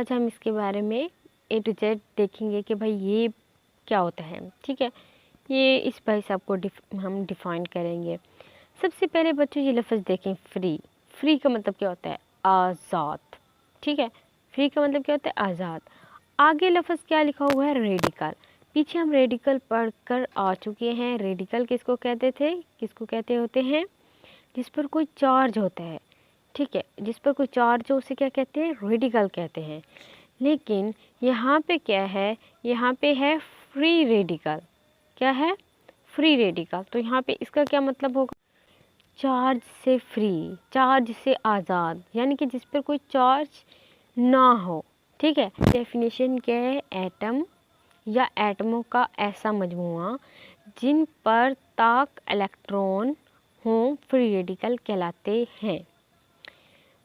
आज हम इसके बारे में A to Z देखेंगे कि भाई ये क्या होता है। ठीक है, ये इस भाई साहब को हम डिफ़ाइन करेंगे। सबसे पहले बच्चों ये लफ्ज़ देखें, फ्री। फ्री का मतलब क्या होता है? आज़ाद। ठीक है, फ्री का मतलब क्या होता है? आज़ाद। आगे लफ्ज़ क्या लिखा हुआ है? रेडिकल। पीछे हम रेडिकल पढ़ कर आ चुके हैं। रेडिकल किसको कहते थे, किसको कहते होते हैं? जिस पर कोई चार्ज होता है। ठीक है, जिस पर कोई चार्ज हो उसे क्या कहते हैं? रेडिकल कहते हैं। लेकिन यहाँ पे क्या है? यहाँ पे है फ्री रेडिकल। क्या है? Free radical. तो यहाँ पे इसका क्या मतलब होगा? चार्ज से फ्री, चार्ज से आज़ाद, यानी कि जिस पर कोई चार्ज ना हो। ठीक है, डेफिनेशन क्या है? एटम या एटमों का ऐसा मजमूआ जिन पर ताक इलेक्ट्रॉन हों, फ्री रेडिकल कहलाते हैं।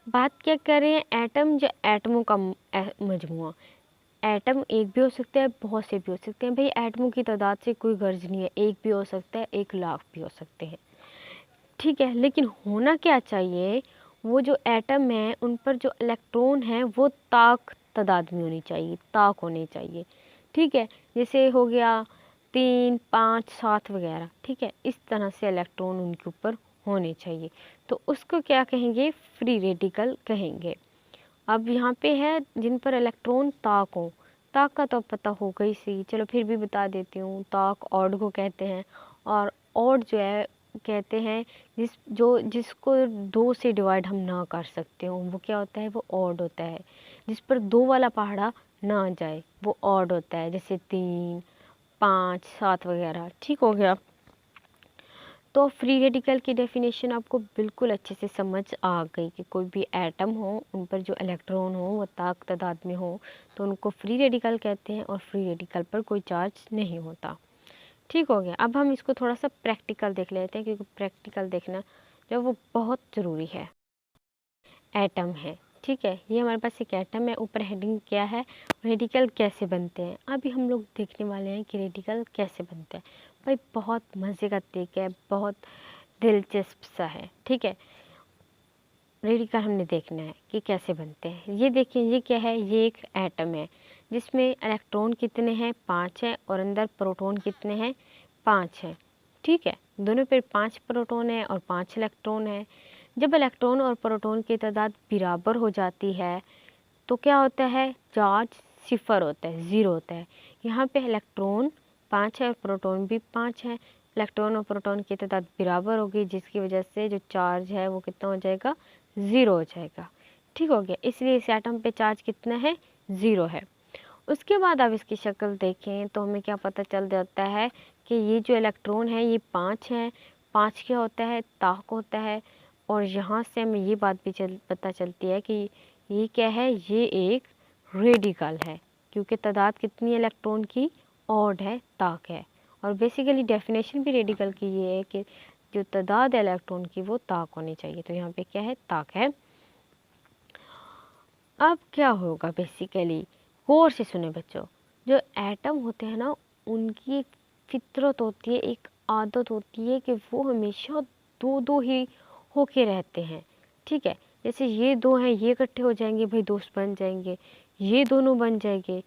बात क्या करें? एटम या एटमों का मजमूआ। एटम एक भी हो सकता है, बहुत से भी हो सकते हैं। भाई एटमों की तादाद से कोई गर्ज नहीं है, एक भी हो सकता है, 1 लाख भी हो सकते हैं। ठीक है, लेकिन होना क्या चाहिए? वो जो एटम है उन पर जो इलेक्ट्रॉन है वो ताक तादाद में होनी चाहिए, ताक होने चाहिए। ठीक है, जैसे हो गया 3, 5, 7 वगैरह। ठीक है, इस तरह से इलेक्ट्रॉन उनके ऊपर होने चाहिए, तो उसको क्या कहेंगे? फ्री रेडिकल कहेंगे। अब यहाँ पे है जिन पर इलेक्ट्रॉन ताक हो। ताक का तो पता होगा ही सी, चलो फिर भी बता देती हूँ। ताक ऑड को कहते हैं, और ऑड जो है कहते हैं जिसको 2 से डिवाइड हम ना कर सकते हो, वो क्या होता है? वो ऑड होता है। जिस पर 2 वाला पहाड़ा ना जाए वो ऑड होता है, जैसे 3, 5, 7 वगैरह। ठीक हो गया। तो फ्री रेडिकल की डेफिनेशन आपको बिल्कुल अच्छे से समझ आ गई कि कोई भी एटम हो उन पर जो इलेक्ट्रॉन हो वो ताक तादाद में हो तो उनको फ्री रेडिकल कहते हैं, और फ्री रेडिकल पर कोई चार्ज नहीं होता। ठीक हो गया। अब हम इसको थोड़ा सा प्रैक्टिकल देख लेते हैं, क्योंकि प्रैक्टिकल देखना जो वो बहुत ज़रूरी है। एटम है, ठीक है, ये हमारे पास एक एटम है। ऊपर हेडिंग क्या है? रेडिकल कैसे बनते हैं। अभी हम लोग देखने वाले हैं कि रेडिकल कैसे बनते हैं। भाई बहुत मज़े का तरीका है, बहुत दिलचस्प सा है। ठीक है, रेडिकल हमने देखना है कि कैसे बनते हैं। ये देखिए, ये क्या है? ये एक एटम है जिसमें इलेक्ट्रॉन कितने हैं? 5 हैं, और अंदर प्रोटॉन कितने हैं? 5 हैं। ठीक है, दोनों पे 5 प्रोटॉन है और 5 इलेक्ट्रॉन है। जब इलेक्ट्रॉन और प्रोटॉन की तादाद बराबर हो जाती है तो क्या होता है? चार्ज 0 होता है, 0 होता है। यहाँ पे इलेक्ट्रॉन 5 है और प्रोटॉन भी 5 है। इलेक्ट्रॉन और प्रोटॉन की तादाद बराबर होगी, जिसकी वजह से जो चार्ज है वो कितना हो जाएगा? 0 हो जाएगा। ठीक हो गया, इसलिए इस एटम पे चार्ज कितना है? 0 है। उसके बाद आप इसकी शक्ल देखें तो हमें क्या पता चल जाता है कि ये जो इलेक्ट्रॉन है ये 5 हैं। 5 क्या होता है? ताक होता है। और यहाँ से हमें ये बात भी पता चलती है कि ये क्या है? ये एक रेडिकल है, क्योंकि तादाद कितनी है इलेक्ट्रॉन की? ऑड है, ताक है। और बेसिकली डेफिनेशन भी रेडिकल की ये है कि जो तादाद है इलेक्ट्रॉन की वो ताक होनी चाहिए। तो यहाँ पे क्या है? ताक है। अब क्या होगा? बेसिकली गौर से सुने बच्चों, जो एटम होते हैं ना उनकी एक फितरत होती है, एक आदत होती है कि वो हमेशा दो दो ही होके रहते हैं। ठीक है, जैसे ये 2 हैं, ये इकट्ठे हो जाएंगे, भाई दोस्त बन जाएंगे, ये दोनों बन जाएंगे।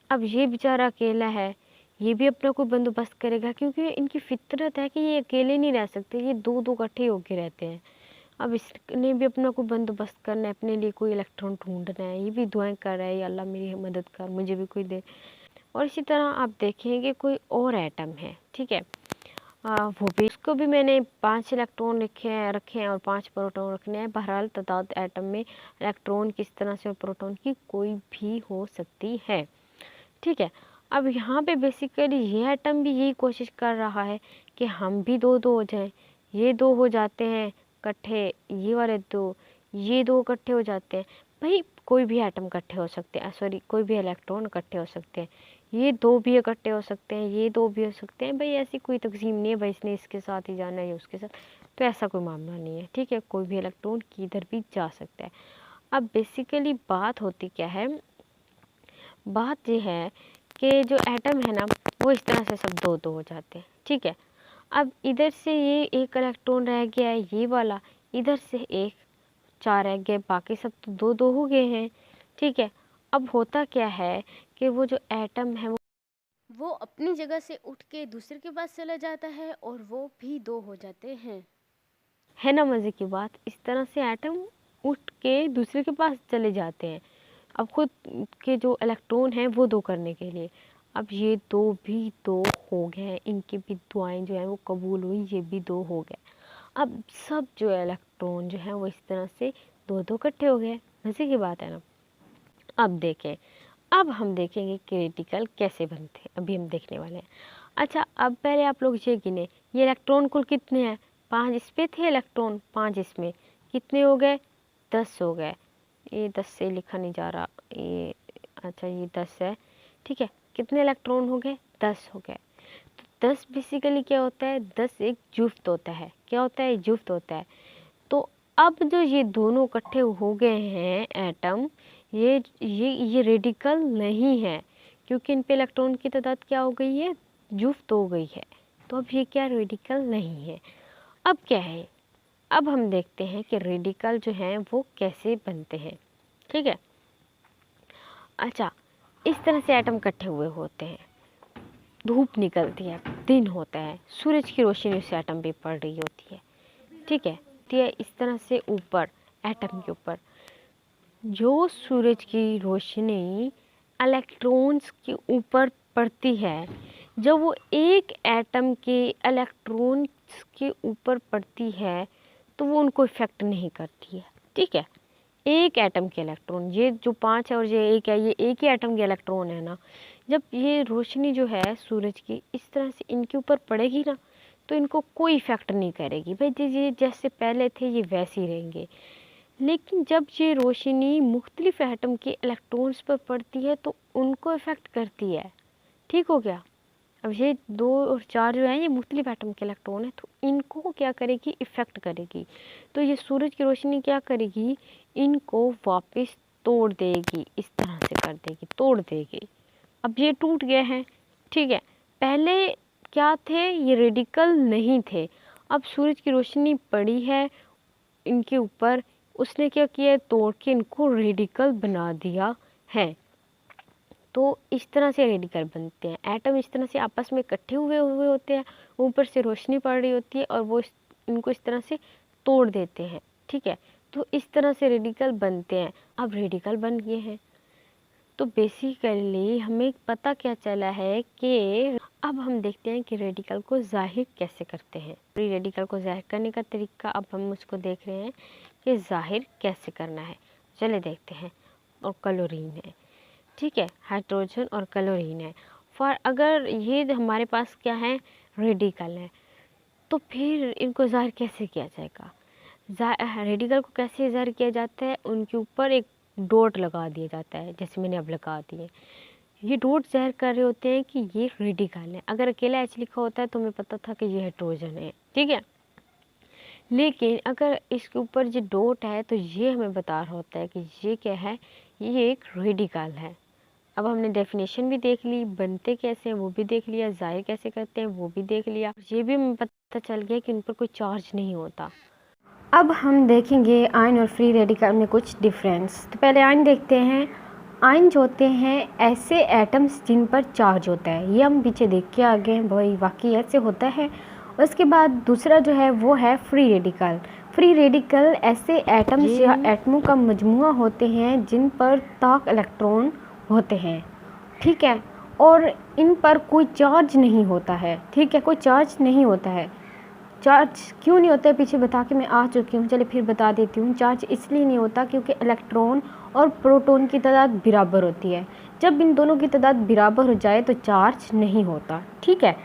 अब ये बेचारा अकेला है, ये भी अपना कोई बंदोबस्त करेगा, क्योंकि इनकी फितरत है कि ये अकेले नहीं रह सकते, ये दो दो इकट्ठे होके रहते हैं। अब इसने भी अपना कोई बंदोबस्त करना है, अपने लिए कोई इलेक्ट्रॉन ढूंढना है। ये भी दुआएं कर रहा है, या अल्लाह मेरी मदद कर, मुझे भी कोई दे। और इसी तरह आप देखेंगे कोई और एटम है, ठीक है, वो भी, उसको भी मैंने 5 इलेक्ट्रॉन रखे हैं और 5 प्रोटॉन रखने हैं। बहरहाल तादाद एटम में इलेक्ट्रॉन किस तरह से और प्रोटॉन की कोई भी हो सकती है। ठीक है, अब यहाँ पे बेसिकली ये एटम भी यही कोशिश कर रहा है कि हम भी दो दो हो जाएं। ये 2 हो जाते हैं इकट्ठे, ये वाले 2, ये 2 इकट्ठे हो जाते हैं। भाई कोई भी एटम इकट्ठे हो सकते हैं, सॉरी कोई भी इलेक्ट्रॉन इकट्ठे हो सकते हैं। ये 2 भी इकट्ठे हो सकते हैं, ये 2 भी हो सकते हैं। भाई ऐसी कोई तकसीम नहीं है भाई इसने इसके साथ ही जाना है या उसके साथ, तो ऐसा कोई मामला नहीं है। ठीक है, कोई भी इलेक्ट्रॉन किधर भी जा सकता है। अब बेसिकली बात होती क्या है? बात ये है कि जो एटम है ना वो इस तरह से सब दो दो हो जाते हैं। ठीक है, अब इधर से ये एक इलेक्ट्रॉन रह गया है, ये वाला, इधर से एक 4 रह गए, बाकी सब तो दो दो हो गए हैं। ठीक है, अब होता क्या है कि वो जो एटम है वो अपनी जगह से उठ के दूसरे के पास चला जाता है और वो भी दो हो जाते हैं। है ना मज़े की बात। इस तरह से एटम उठ के दूसरे के पास चले जाते हैं अब खुद के जो इलेक्ट्रॉन हैं वो दो करने के लिए। अब ये दो भी दो हो गए, इनकी भी दुआएं जो हैं वो कबूल हुई, ये भी दो हो गए। अब सब जो इलेक्ट्रॉन जो हैं वो इस तरह से दो दो इकट्ठे हो गए। मज़े की बात है ना। अब देखें, अब हम देखेंगे कि रेडिकल कैसे बनते हैं, अभी हम देखने वाले हैं। अच्छा, अब पहले आप लोग ये गिने, ये इलेक्ट्रॉन कुल कितने हैं? 5 इस पे थे इलेक्ट्रॉन, 5 इसमें, कितने हो गए? 10 हो गए। ये 10 से लिखा नहीं जा रहा, ये अच्छा ये 10 है, ठीक है। कितने इलेक्ट्रॉन हो गए? 10 हो गए। तो 10 बेसिकली क्या होता है? 10 एक जुफ्त होता है। क्या होता है? जुफ्त होता है। तो अब जो ये दोनों इकट्ठे हो गए हैं एटम, ये रेडिकल नहीं है, क्योंकि इन पे इलेक्ट्रॉन की तादाद क्या हो गई है? जुफ्त हो गई है। तो अब ये क्या रेडिकल नहीं है। अब क्या है? अब हम देखते हैं कि रेडिकल जो हैं वो कैसे बनते हैं, ठीक है। अच्छा, इस तरह से एटम इकट्ठे हुए होते हैं, धूप निकलती है, दिन होता है, सूरज की रोशनी उस एटम पे पड़ रही होती है, ठीक है। तो ये इस तरह से ऊपर एटम के ऊपर जो सूरज की रोशनी इलेक्ट्रॉन्स के ऊपर पड़ती है, जब वो एक एटम के इलेक्ट्रॉन्स के ऊपर पड़ती है तो वो उनको इफ़ेक्ट नहीं करती है, ठीक है। एक एटम के इलेक्ट्रॉन, ये जो 5 है और ये एक है, ये एक ही एटम के इलेक्ट्रॉन है ना। जब ये रोशनी जो है सूरज की इस तरह से इनके ऊपर पड़ेगी ना, तो इनको कोई इफ़ेक्ट नहीं करेगी भाई, ये जैसे पहले थे ये वैसे ही रहेंगे। लेकिन जब ये रोशनी मुख्तलिफ एटम के इलेक्ट्रॉन्स पर पड़ती है तो उनको इफ़ेक्ट करती है, ठीक हो गया। अब ये 2 और 4 जो हैं ये मुख्तलिफ एटम के इलेक्ट्रॉन हैं, तो इनको क्या करेगी? इफ़ेक्ट करेगी। तो ये सूरज की रोशनी क्या करेगी? इनको वापस तोड़ देगी, इस तरह से कर देगी, तोड़ देगी। अब ये टूट गए हैं, ठीक है। पहले क्या थे? ये रेडिकल नहीं थे। अब सूरज की रोशनी पड़ी है इनके ऊपर, उसने क्या किया? तोड़ के इनको रेडिकल बना दिया है। तो इस तरह से रेडिकल बनते हैं। एटम इस तरह से आपस में इकट्ठे हुए होते हैं, ऊपर से रोशनी पड़ रही होती है और वो इनको इस तरह से तोड़ देते हैं, ठीक है। तो इस तरह से रेडिकल बनते हैं। अब रेडिकल बन गए हैं तो बेसिकली हमें पता क्या चला है कि अब हम देखते हैं कि रेडिकल को ज़ाहिर कैसे करते हैं। फ्री रेडिकल को ज़ाहिर करने का तरीका अब हम उसको देख रहे हैं कि ज़ाहिर कैसे करना है। चले देखते हैं। और क्लोरीन है, ठीक है, हाइड्रोजन और क्लोरीन है। फॉर अगर ये हमारे पास क्या है? रेडिकल है, तो फिर इनको ज़ाहिर कैसे किया जाएगा? रेडिकल को कैसे ज़ाहिर किया जाता है? उनके ऊपर एक डॉट लगा दिया जाता है, जैसे मैंने अब लगा दिए। ये डॉट ज़ाहिर कर रहे होते हैं कि ये रेडिकल है। अगर अकेला एच लिखा होता है तो हमें पता था कि ये हाइड्रोजन है, ठीक है। लेकिन अगर इसके ऊपर जो डॉट है तो ये हमें बता रहा होता है कि ये क्या है? ये एक रेडिकल है। अब हमने डेफिनेशन भी देख ली, बनते कैसे हैं वो भी देख लिया, ज़ाहिर कैसे करते हैं वो भी देख लिया। ये भी हमें पता चल गया कि उन पर कोई चार्ज नहीं होता। अब हम देखेंगे आयन और फ्री रेडिकल में कुछ डिफरेंस। तो पहले आयन देखते हैं। आयन जो होते हैं ऐसे एटम्स जिन पर चार्ज होता है, ये हम पीछे देख के आ गए हैं, भाई वाकई ऐसे होता है। उसके बाद दूसरा जो है वो है फ्री रेडिकल। फ्री रेडिकल ऐसे एटम्स या एटमों का मजमूआ होते हैं जिन पर ताक इलेक्ट्रॉन होते हैं, ठीक है, और इन पर कोई चार्ज नहीं होता है, ठीक है, कोई चार्ज नहीं होता है। चार्ज क्यों नहीं होता है पीछे बता के मैं आ चुकी हूँ, चलिए फिर बता देती हूँ। चार्ज इसलिए नहीं होता क्योंकि इलेक्ट्रॉन और प्रोटॉन की तादाद बराबर होती है। जब इन दोनों की तादाद बराबर हो जाए तो चार्ज नहीं होता, ठीक है।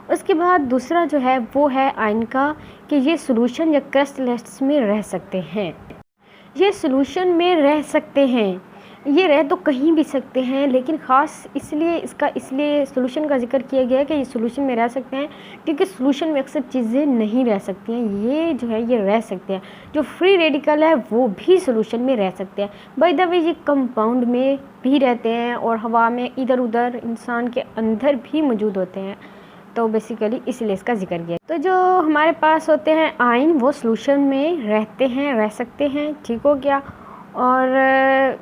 उसके बाद दूसरा जो है वो है आयन का कि ये सॉल्यूशन या क्रिस्टल्स में रह सकते हैं। ये सॉल्यूशन में रह सकते हैं, ये रह तो कहीं भी सकते हैं, लेकिन ख़ास इसलिए सॉल्यूशन का जिक्र किया गया है कि ये सॉल्यूशन में रह सकते हैं क्योंकि सॉल्यूशन में अक्सर चीज़ें नहीं रह सकती हैं। ये जो है ये रह सकते हैं। जो फ्री रेडिकल है वो भी सॉल्यूशन में रह सकते हैं। बाय द वे ये कंपाउंड में भी रहते हैं और हवा में, इधर उधर, इंसान के अंदर भी मौजूद होते हैं। तो बेसिकली इसलिए इसका जिक्र किया। तो जो हमारे पास होते हैं आयन वो सॉल्यूशन में रहते हैं, रह सकते हैं, ठीक हो गया। और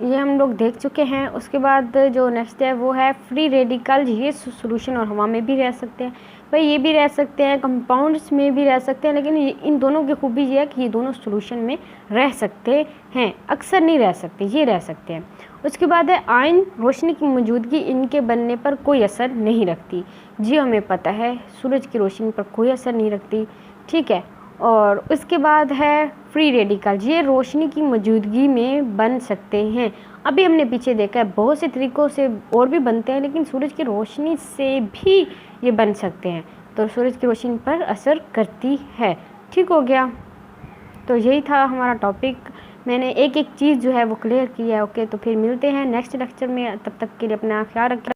ये हम लोग देख चुके हैं। उसके बाद जो नेक्स्ट है वो है फ्री रेडिकल। ये सॉल्यूशन और हवा में भी रह सकते हैं भाई, ये भी रह सकते हैं, कंपाउंड्स में भी रह सकते हैं, लेकिन इन दोनों की खूबी ये है कि ये दोनों सॉल्यूशन में रह सकते हैं, अक्सर नहीं रह सकते, ये रह सकते हैं। उसके बाद है आयन, रोशनी की मौजूदगी इनके बनने पर कोई असर नहीं रखती। जी हमें पता है सूरज की रोशनी पर कोई असर नहीं रखती, ठीक है। और उसके बाद है फ्री रेडिकल। ये रोशनी की मौजूदगी में बन सकते हैं। अभी हमने पीछे देखा है बहुत से तरीक़ों से और भी बनते हैं, लेकिन सूरज की रोशनी से भी ये बन सकते हैं, तो सूरज की रोशनी पर असर करती है। ठीक हो गया, तो यही था हमारा टॉपिक। मैंने एक एक चीज़ जो है वो क्लियर की है। ओके, तो फिर मिलते हैं नेक्स्ट लेक्चर में, तब तक के लिए अपना ख्याल रखें।